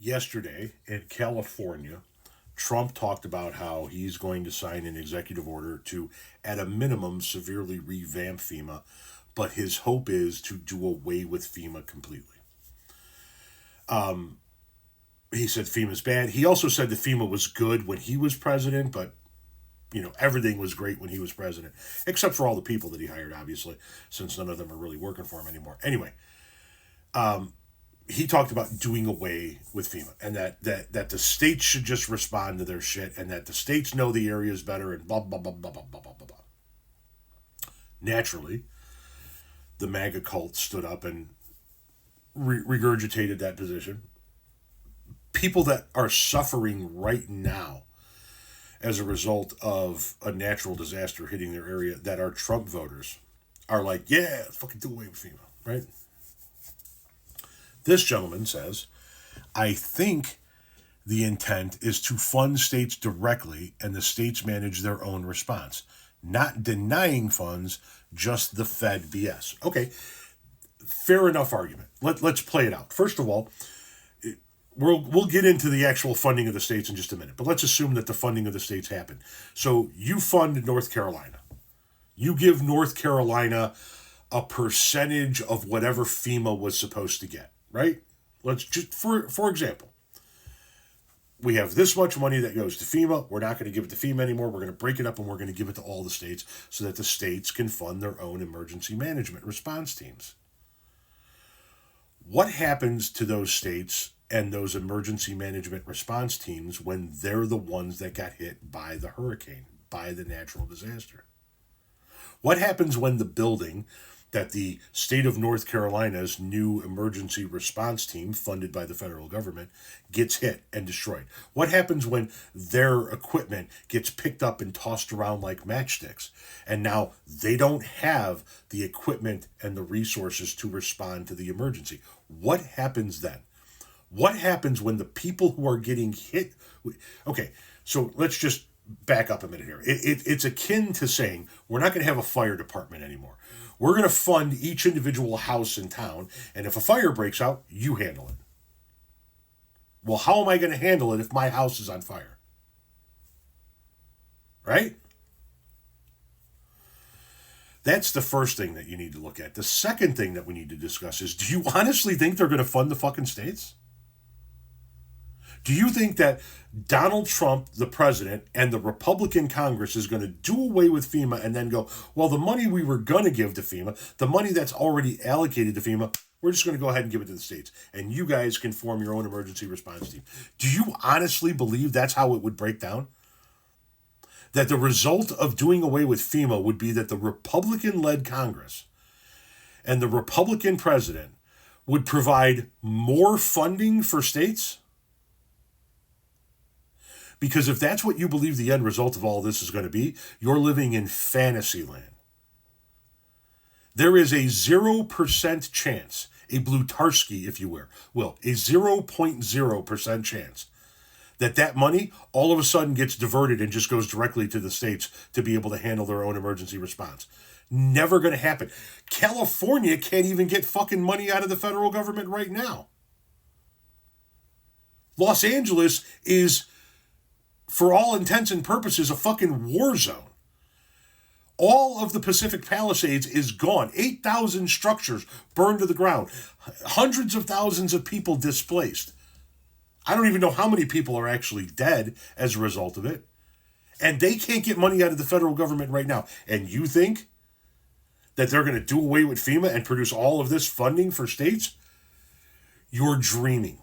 Yesterday in California, Trump talked about how he's going to sign an executive order to, at a minimum, severely revamp FEMA, but his hope is to do away with FEMA completely. He said FEMA's bad. He also said that FEMA was good when he was president, but everything was great when he was president, except for all the people that he hired, obviously, since none of them are really working for him anymore. Anyway, he talked about doing away with FEMA and that the states should just respond to their shit and that the states know the areas better and blah, blah, blah, blah, blah, blah, blah, blah. Naturally, the MAGA cult stood up and regurgitated that position. People that are suffering right now as a result of a natural disaster hitting their area that are Trump voters are like, yeah, fucking do away with FEMA, right? This gentleman says, I think the intent is to fund states directly and the states manage their own response, not denying funds, just the Fed BS. Okay, fair enough argument. Let's play it out. First of all, we'll get into the actual funding of the states in just a minute, but let's assume that the funding of the states happened. So you fund North Carolina. You give North Carolina a percentage of whatever FEMA was supposed to get, right? Let's just, for example, we have this much money that goes to FEMA. We're not going to give it to FEMA anymore. We're going to break it up and we're going to give it to all the states so that the states can fund their own emergency management response teams. What happens to those states and those emergency management response teams when they're the ones that got hit by the hurricane, by the natural disaster? What happens when the building that the state of North Carolina's new emergency response team, funded by the federal government, gets hit and destroyed? What happens when their equipment gets picked up and tossed around like matchsticks, and now they don't have the equipment and the resources to respond to the emergency? What happens then? What happens when the people who are getting hit? Okay, so let's just back up a minute here. It's akin to saying we're not going to have a fire department anymore. We're going to fund each individual house in town, and if a fire breaks out, you handle it. Well, how am I going to handle it if my house is on fire? Right? That's the first thing that you need to look at. The second thing that we need to discuss is, do you honestly think they're going to fund the fucking states? Do you think that Donald Trump, the president, and the Republican Congress is going to do away with FEMA and then go, well, the money we were going to give to FEMA, the money that's already allocated to FEMA, we're just going to go ahead and give it to the states, and you guys can form your own emergency response team? Do you honestly believe that's how it would break down? That the result of doing away with FEMA would be that the Republican-led Congress and the Republican president would provide more funding for states? Because if that's what you believe the end result of all this is going to be, you're living in fantasy land. There is a 0% chance, a Blutarski, if you will, a 0.0% chance that money all of a sudden gets diverted and just goes directly to the states to be able to handle their own emergency response. Never going to happen. California can't even get fucking money out of the federal government right now. Los Angeles is, for all intents and purposes, a fucking war zone. All of the Pacific Palisades is gone. 8,000 structures burned to the ground. Hundreds of thousands of people displaced. I don't even know how many people are actually dead as a result of it. And they can't get money out of the federal government right now. And you think that they're going to do away with FEMA and produce all of this funding for states? You're dreaming.